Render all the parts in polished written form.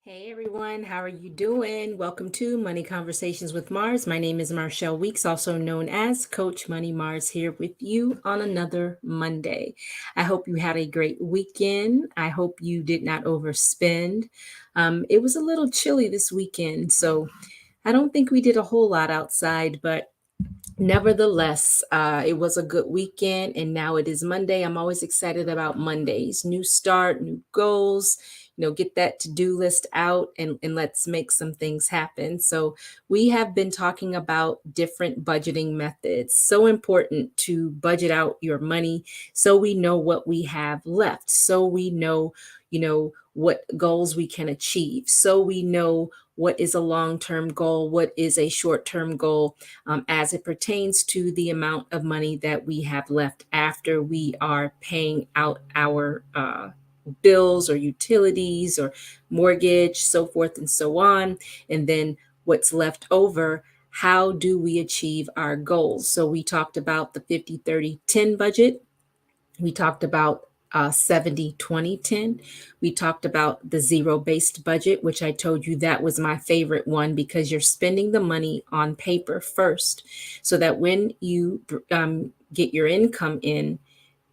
Hey everyone, how are you doing? Welcome to Money Conversations with Mars. My name is Marshall Weeks, also known as Coach Money Mars, here with you on another Monday. I hope you had a great weekend. I hope you did not overspend. It was a little chilly this weekend, so I don't think we did a whole lot outside, but nevertheless, it was a good weekend, and now it is Monday. I'm always excited about Mondays. New start, new goals. Get that to-do list out and let's make some things happen. So, we have been talking about different budgeting methods. So important to budget out your money so we know what we have left, so we know, what goals we can achieve, so we know what is a long term goal, what is a short term goal, as it pertains to the amount of money that we have left after we are paying out our bills or utilities or mortgage, so forth and so on. And then what's left over, how do we achieve our goals? So we talked about the 50-30-10 budget. We talked about 70-20-10. We talked about the zero based budget, which I told you that was my favorite one because you're spending the money on paper first so that when you get your income in,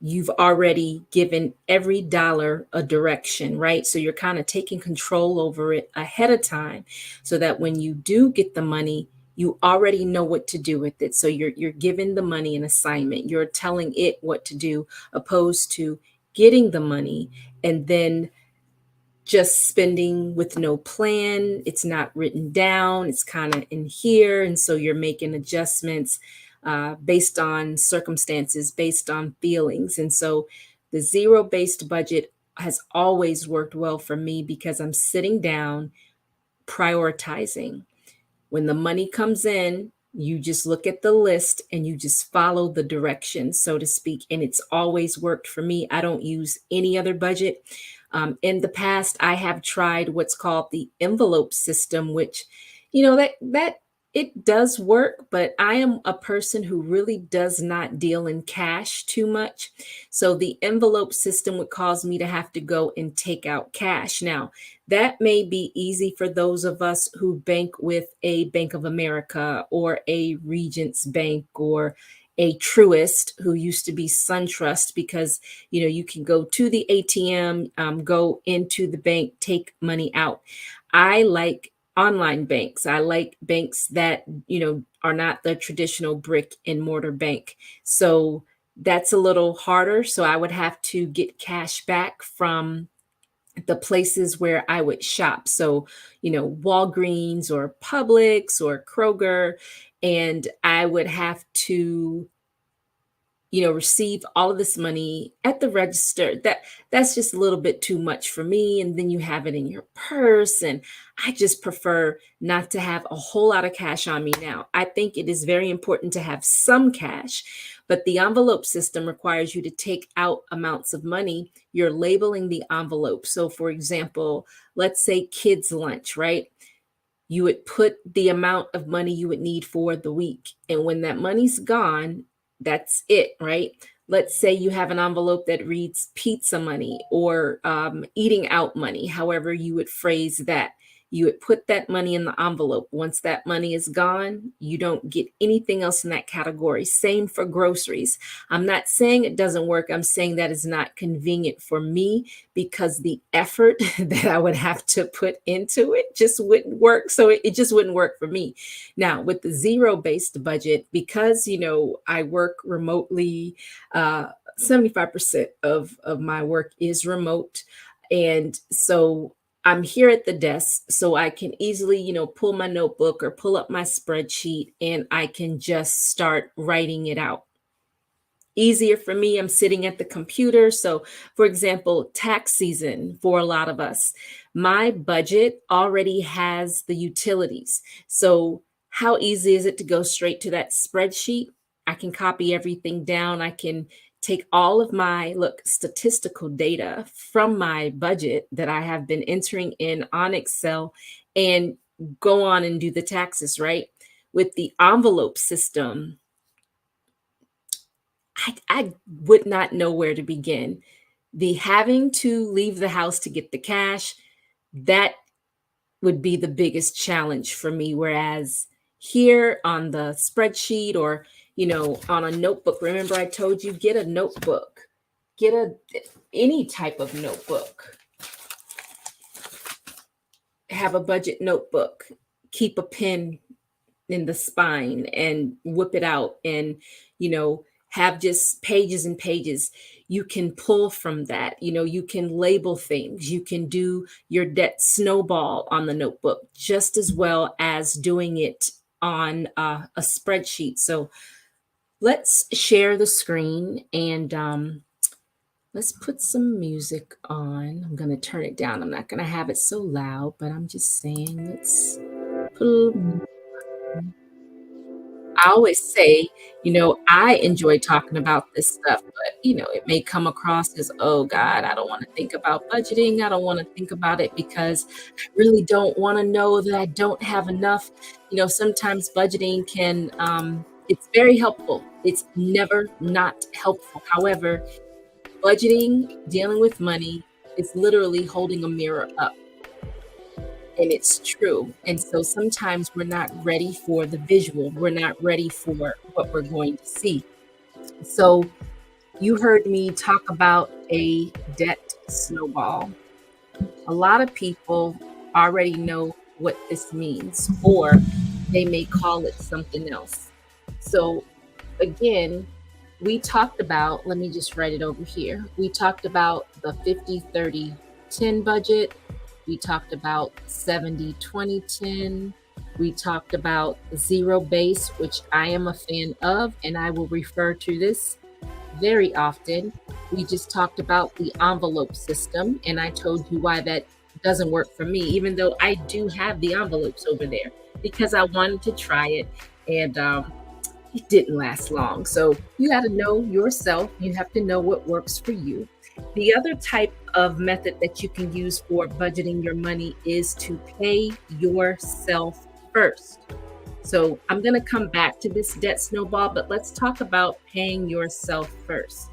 you've already given every dollar a direction, right? So you're kind of taking control over it ahead of time so that when you do get the money, you already know what to do with it. So you're giving the money an assignment. You're telling it what to do opposed to getting the money and then just spending with no plan. It's not written down. It's kind of in here. And so you're making adjustments based on circumstances, based on feelings. And so the zero based budget has always worked well for me because I'm sitting down, prioritizing. When the money comes in, you just look at the list and you just follow the directions, so to speak. And it's always worked for me. I don't use any other budget. In the past, I have tried what's called the envelope system, which, that it does work, but I am a person who really does not deal in cash too much. So the envelope system would cause me to have to go and take out cash. Now, that may be easy for those of us who bank with a Bank of America or a Regents Bank or a Truist who used to be SunTrust because you can go to the ATM, go into the bank, take money out. I like online banks. I like banks that are not the traditional brick and mortar bank. So that's a little harder. So I would have to get cash back from the places where I would shop. So, Walgreens or Publix or Kroger. And I would have to receive all of this money at the register. That's just a little bit too much for me. And then you have it in your purse. And I just prefer not to have a whole lot of cash on me now. I think it is very important to have some cash, but the envelope system requires you to take out amounts of money. You're labeling the envelope. So for example, let's say kids lunch, right? You would put the amount of money you would need for the week. And when that money's gone, that's it, right? Let's say you have an envelope that reads pizza money or eating out money, however you would phrase that. You would put that money in the envelope. Once that money is gone, you don't get anything else in that category. Same for groceries. I'm not saying it doesn't work. I'm saying that is not convenient for me because the effort that I would have to put into it just wouldn't work. So it just wouldn't work for me. Now, with the zero based budget, because, I work remotely, 75% of my work is remote. And so I'm here at the desk, so I can easily, pull my notebook or pull up my spreadsheet and I can just start writing it out. Easier for me. I'm sitting at the computer. So, for example, tax season for a lot of us, my budget already has the utilities. So, how easy is it to go straight to that spreadsheet? I can copy everything down. I can take all of my statistical data from my budget that I have been entering in on Excel and go on and do the taxes, right? With the envelope system, I would not know where to begin. The having to leave the house to get the cash, that would be the biggest challenge for me. Whereas here on the spreadsheet or, on a notebook, remember I told you, get a notebook, get any type of notebook, have a budget notebook, keep a pen in the spine and whip it out and, have just pages and pages. You can pull from that. You can label things. You can do your debt snowball on the notebook just as well as doing it on a spreadsheet. So let's share the screen and let's put some music on. I'm going to turn it down. I'm not going to have it so loud, but I'm just saying, let's put a little. I always say, I enjoy talking about this stuff, but, it may come across as, oh God, I don't want to think about budgeting. I don't want to think about it because I really don't want to know that I don't have enough. Sometimes budgeting it's very helpful. It's never not helpful. However, budgeting, dealing with money is literally holding a mirror up. And it's true. And so sometimes we're not ready for the visual. We're not ready for what we're going to see. So you heard me talk about a debt snowball. A lot of people already know what this means, or they may call it something else. So again, we talked about, let me just write it over here. We talked about the 50-30-10 budget. We talked about 70-20-10. We talked about zero base, which I am a fan of, and I will refer to this very often. We just talked about the envelope system, and I told you why that doesn't work for me, even though I do have the envelopes over there, because I wanted to try it, and it didn't last long. So you got to know yourself. You have to know what works for you. The other type of method that you can use for budgeting your money is to pay yourself first. So I'm going to come back to this debt snowball, but let's talk about paying yourself first.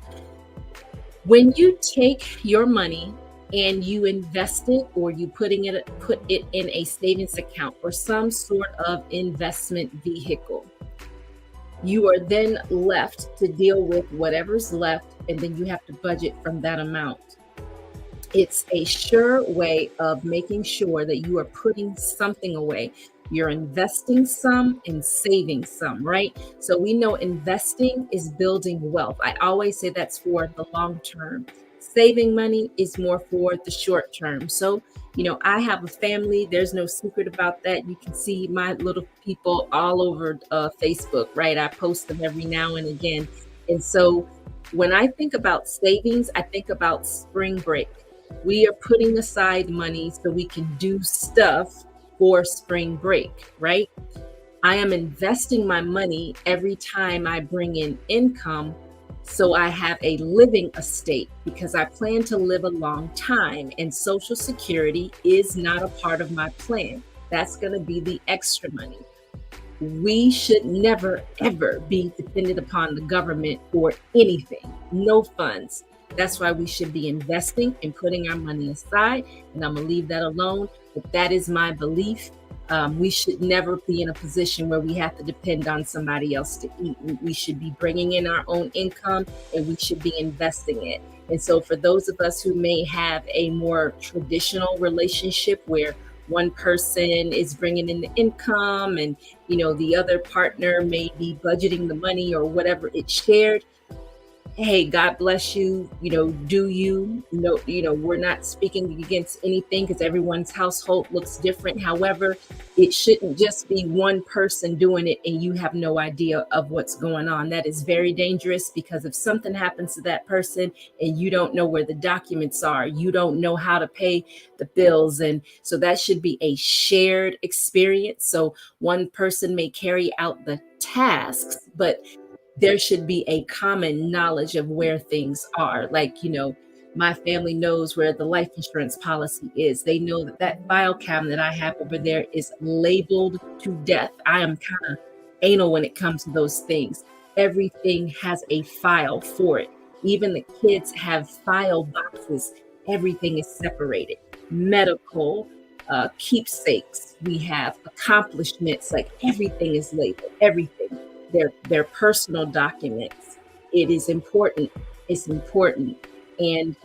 When you take your money and you invest it, or you put it in a savings account or some sort of investment vehicle, you are then left to deal with whatever's left, and then you have to budget from that amount. It's a sure way of making sure that you are putting something away. You're investing some and saving some, right? So we know investing is building wealth. I always say that's for the long term. Saving money is more for the short term. So, I have a family. There's no secret about that. You can see my little people all over Facebook, right? I post them every now and again. And so when I think about savings, I think about spring break. We are putting aside money so we can do stuff for spring break, right? I am investing my money every time I bring in income, so I have a living estate, because I plan to live a long time, and Social Security is not a part of my plan. That's going to be the extra money. We should never, ever be dependent upon the government for anything, no funds. That's why we should be investing and putting our money aside. And I'm going to leave that alone. But that is my belief. We should never be in a position where we have to depend on somebody else to eat. We should be bringing in our own income, and we should be investing it. And so for those of us who may have a more traditional relationship where one person is bringing in the income and, the other partner may be budgeting the money or whatever it's shared, hey, God bless you, do you, we're not speaking against anything, because everyone's household looks different. However, it shouldn't just be one person doing it and you have no idea of what's going on. That is very dangerous, because if something happens to that person and you don't know where the documents are, you don't know how to pay the bills. And so that should be a shared experience. So one person may carry out the tasks, but there should be a common knowledge of where things are. Like, my family knows where the life insurance policy is. They know that that file cabinet I have over there is labeled to death. I am kind of anal when it comes to those things. Everything has a file for it. Even the kids have file boxes. Everything is separated. Medical, keepsakes, we have accomplishments, like everything is labeled, everything. They're personal documents. It is important. It's important. And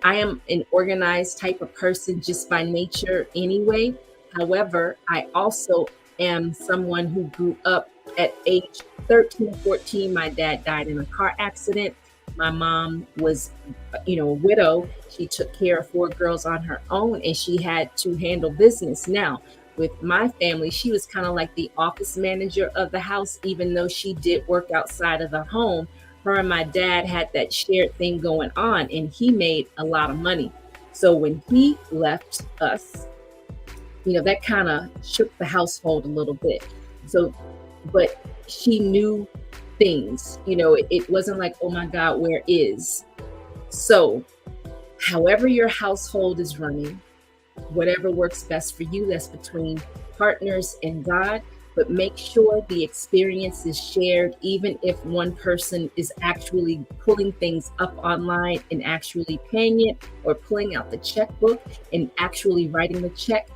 I am an organized type of person just by nature anyway. However, I also am someone who grew up at age 13, 14. My dad died in a car accident. My mom was, a widow. She took care of four girls on her own and she had to handle business. Now, with my family, she was kind of like the office manager of the house, even though she did work outside of the home. Her and my dad had that shared thing going on, and he made a lot of money. So when he left us, that kind of shook the household a little bit. So, but she knew things, it wasn't like, oh my God, where is? So, however your household is running, whatever works best for you, that's between partners and God. But make sure the experience is shared, even if one person is actually pulling things up online and actually paying it, or pulling out the checkbook and actually writing the check.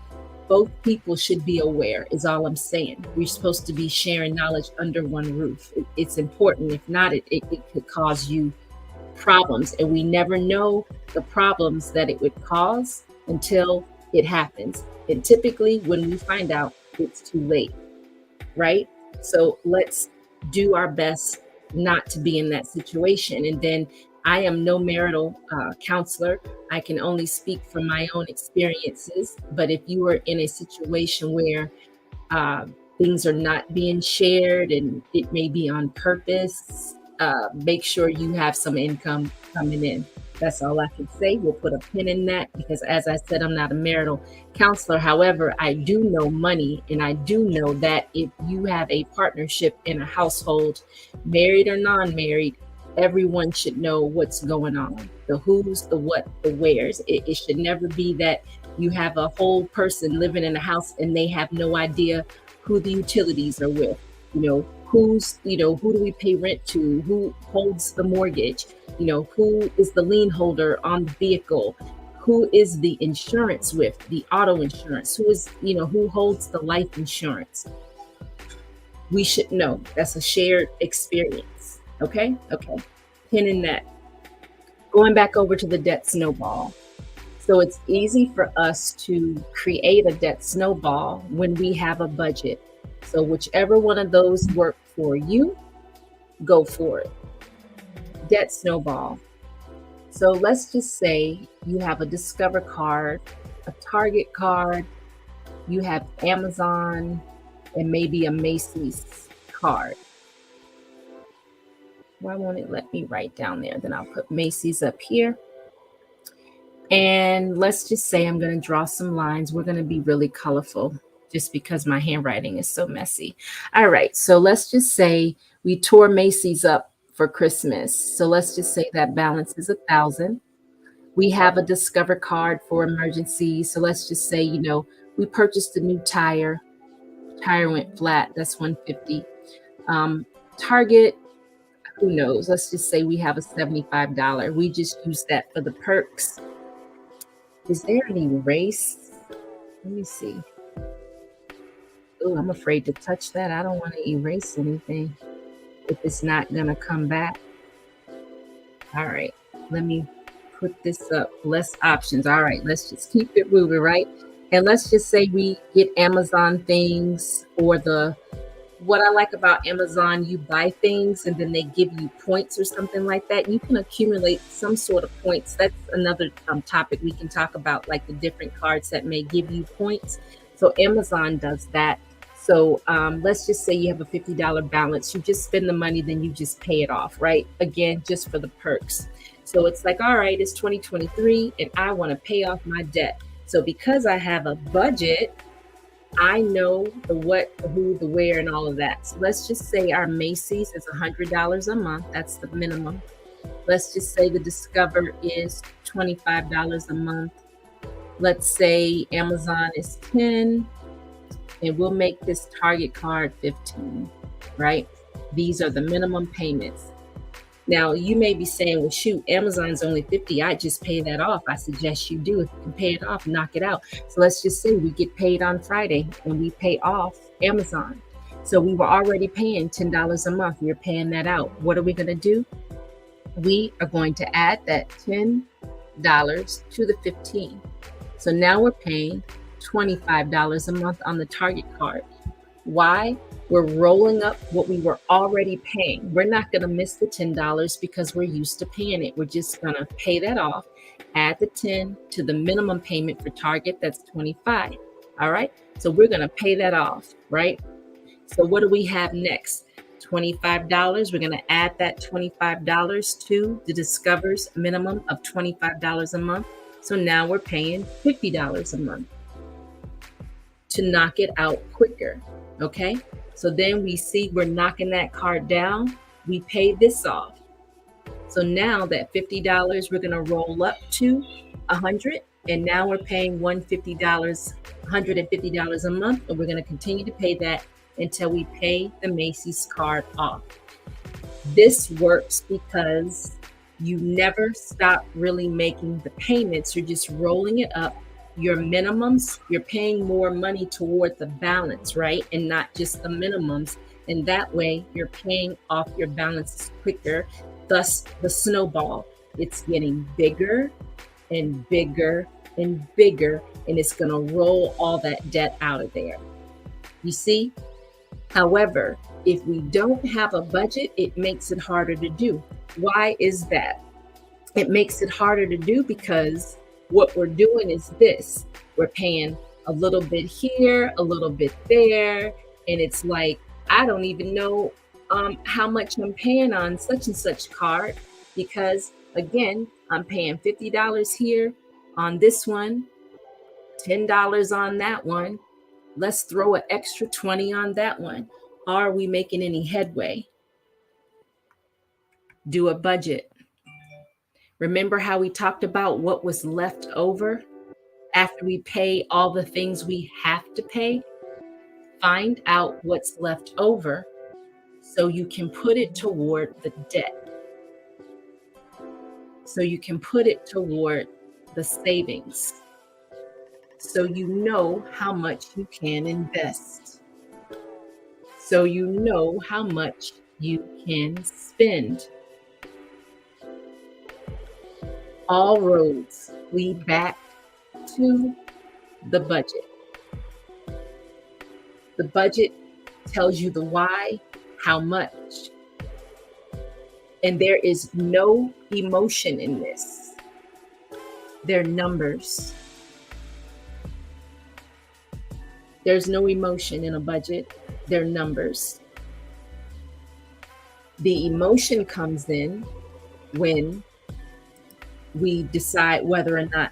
Both people should be aware, is all I'm saying. We're supposed to be sharing knowledge under one roof. It's important. If not, it could cause you problems. And we never know the problems that it would cause until it happens. And typically when we find out, it's too late, right? So let's do our best not to be in that situation. And then I am no marital counselor. I can only speak from my own experiences. But if you are in a situation where things are not being shared and it may be on purpose, make sure you have some income coming in. That's all I can say. We'll put a pin in that because, as I said, I'm not a marital counselor. However, I do know money, and I do know that if you have a partnership in a household, married or non-married, everyone should know what's going on. The who's, the what, the where's. It should never be that you have a whole person living in a house and they have no idea who the utilities are with. Who do we pay rent to? Who holds the mortgage? Who is the lien holder on the vehicle? Who is the insurance with, the auto insurance? Who holds the life insurance? We should know. That's a shared experience. Okay. Pin in that. Going back over to the debt snowball. So it's easy for us to create a debt snowball when we have a budget. So whichever one of those work for you, go for it. Debt snowball. So let's just say you have a Discover card, a Target card, you have Amazon, and maybe a Macy's card. Why won't it let me write down there? Then I'll put Macy's up here. And let's just say I'm going to draw some lines. We're going to be really colorful just because my handwriting is so messy. All right, so let's just say we tore Macy's up for Christmas. So let's just say that balance is $1,000. We have a Discover card for emergencies. So let's just say, we purchased a new tire. Tire went flat. That's $150. Target, who knows? Let's just say we have a $75. We just use that for the perks. Is there an erase? Let me see. Oh, I'm afraid to touch that. I don't want to erase anything if it's not going to come back. All right, let me put this up. Less options. All right, let's just keep it moving, right? And let's just say we get Amazon things, or what I like about Amazon, you buy things and then they give you points or something like that. You can accumulate some sort of points. That's another topic we can talk about, like the different cards that may give you points. So Amazon does that. So let's just say you have a $50 balance. You just spend the money, then you just pay it off, right? Again, just for the perks. So it's like, all right, it's 2023 and I want to pay off my debt. So because I have a budget, I know the what, the who, the where, and all of that. So let's just say our Macy's is $100 a month. That's the minimum. Let's just say the Discover is $25 a month. Let's say Amazon is 10, and we'll make this Target card 15, right? These are the minimum payments. Now, you may be saying, well, shoot, Amazon's only 50. I just pay that off. I suggest you do. If you can pay it off, knock it out. So let's just say we get paid on Friday and we pay off Amazon. So we were already paying $10 a month. We're paying that out. What are we going to do? We are going to add that $10 to the 15. So now we're paying $25 a month on the Target card. Why? We're rolling up what we were already paying. We're not going to miss the $10 because we're used to paying it. We're just going to pay that off, add the 10 to the minimum payment for Target, that's 25. All right. So we're going to pay that off, right? So what do we have next? $25. We're going to add that $25 to the Discover's minimum of $25 a month. So now we're paying $50 a month to knock it out quicker. Okay. So then we see we're knocking that card down. We pay this off. So now that $50, we're going to roll up to $100. And now we're paying $150 a month. And we're going to continue to pay that until we pay the Macy's card off. This works because you never stop really making the payments. You're just rolling it up. Your minimums, you're paying more money toward the balance, right? And not just the minimums. And that way you're paying off your balances quicker. Thus the snowball, it's getting bigger and bigger and bigger, and it's going to roll all that debt out of there. You see? However, if we don't have a budget, it makes it harder to do. Why is that? It makes it harder to do because what we're doing is this. We're paying a little bit here, a little bit there, and it's like, I don't even know how much I'm paying on such and such card because, again, I'm paying $50 here on this one, $10 on that one. Let's throw an extra 20 on that one. Are we making any headway? Do a budget. Remember how we talked about what was left over after we pay all the things we have to pay? Find out what's left over so you can put it toward the debt. So you can put it toward the savings. So you know how much you can invest. So you know how much you can spend. All roads lead back to the budget. The budget tells you the why, how much. And there is no emotion in this. They're numbers. There's no emotion in a budget. They're numbers. The emotion comes in when we decide whether or not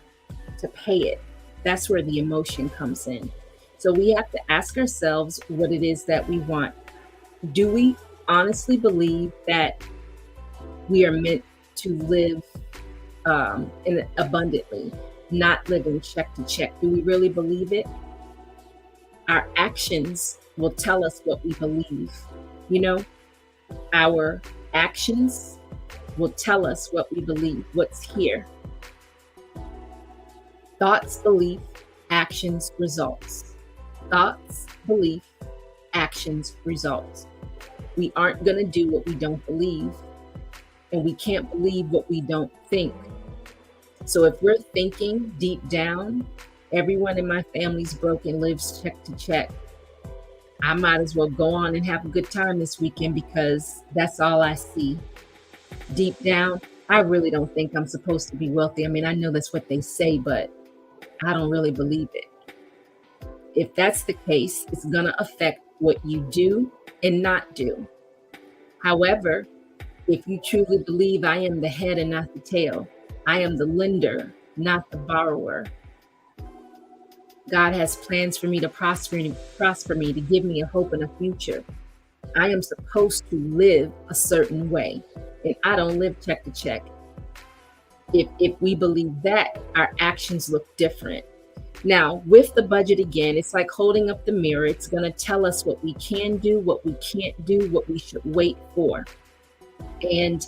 to pay it. That's where the emotion comes in. So we have to ask ourselves what it is that we want. Do we honestly believe that we are meant to live abundantly, not living check to check? Do we really believe it? Our actions will tell us what we believe. You know, our actions will tell us what we believe, what's here. Thoughts, belief, actions, results. Thoughts, belief, actions, results. We aren't going to do what we don't believe, and we can't believe what we don't think. So if we're thinking deep down, everyone in my family's broken, lives check to check, I might as well go on and have a good time this weekend because that's all I see. Deep down, I really don't think I'm supposed to be wealthy. I mean, I know that's what they say, but I don't really believe it. If that's the case, it's going to affect what you do and not do. However, if you truly believe I am the head and not the tail, I am the lender, not the borrower. God has plans for me to prosper me, to give me a hope and a future. I am supposed to live a certain way, and I don't live check to check. If we believe that, our actions look different. Now, with the budget again, it's like holding up the mirror. It's going to tell us what we can do, what we can't do, what we should wait for. And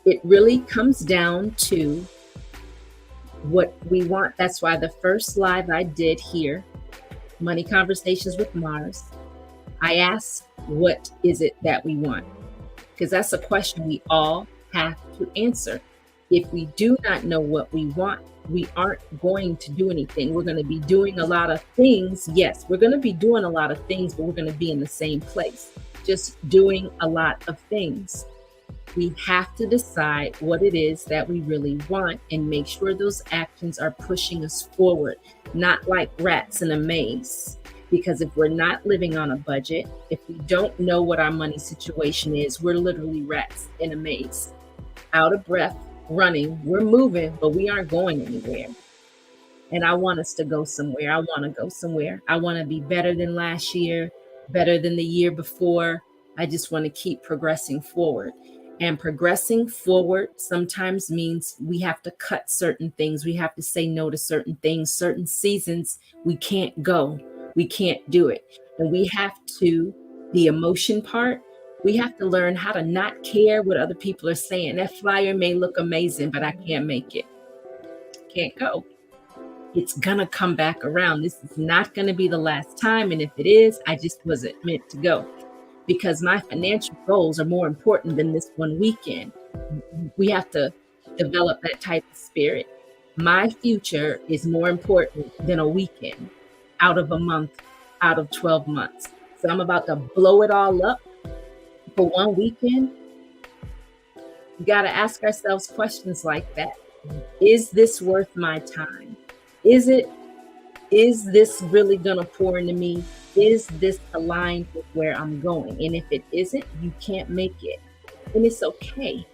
It really comes down to what we want. That's why the first live I did here, Money Conversations with Mars, I asked, what is it that we want? Because that's a question we all have to answer. If we do not know what we want, we aren't going to do anything. We're going to be doing a lot of things. Yes, we're going to be doing a lot of things, but we're going to be in the same place, just doing a lot of things. We have to decide what it is that we really want and make sure those actions are pushing us forward, not like rats in a maze. Because if we're not living on a budget, if we don't know what our money situation is, we're literally rats in a maze, out of breath, running. We're moving, but we aren't going anywhere. And I want us to go somewhere. I want to go somewhere. I want to be better than last year, better than the year before. I just want to keep progressing forward. And progressing forward sometimes means we have to cut certain things. We have to say no to certain things. Certain seasons, we can't go. We can't do it. And we have to, the emotion part, we have to learn how to not care what other people are saying. That flyer may look amazing, but I can't make it. Can't go. It's going to come back around. This is not going to be the last time. And if it is, I just wasn't meant to go. Because my financial goals are more important than this one weekend. We have to develop that type of spirit. My future is more important than a weekend, out of a month, out of 12 months. So I'm about to blow it all up for one weekend. We got to ask ourselves questions like that. Is this worth my time? Is this really going to pour into me? Is this aligned with where I'm going? And if it isn't, you can't make it. And it's okay.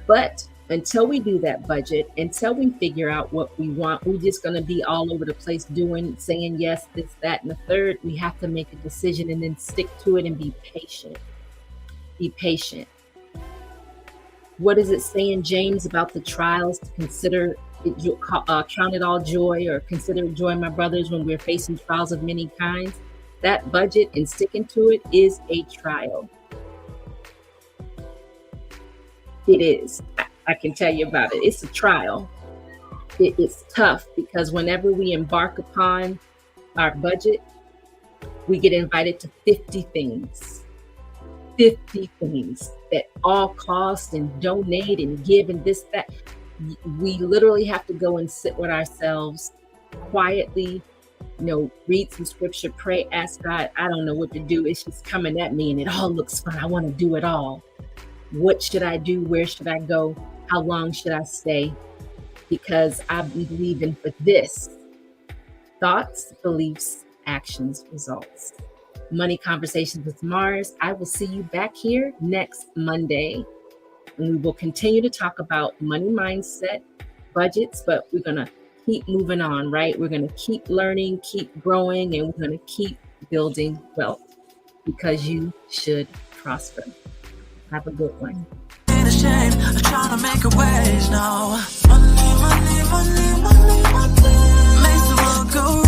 But until we do that budget, until we figure out what we want, we're just going to be all over the place saying yes, this, that, and the third. We have to make a decision and then stick to it and be patient. Be patient. What does it say in James about the trials? To consider it, count it all joy, or consider it joy, my brothers, when we're facing trials of many kinds. That budget and sticking to it is a trial. It is. I can tell you about it. It's a trial. It's tough because whenever we embark upon our budget, we get invited to 50 things. 50 things that all cost and donate and give and this, that. We literally have to go and sit with ourselves quietly, read some scripture, pray, ask God. I don't know what to do. It's just coming at me and it all looks fun. I want to do it all. What should I do? Where should I go? How long should I stay? Because I believe in for this: thoughts, beliefs, actions, results. Money Conversations with Mars. I will see you back here next Monday. And we will continue to talk about money mindset, budgets, but we're going to keep moving on, right? We're going to keep learning, keep growing, and we're going to keep building wealth because you should prosper. Have a good one. Ashamed of trying to make a ways now. Money, money, money, money, money makes the world go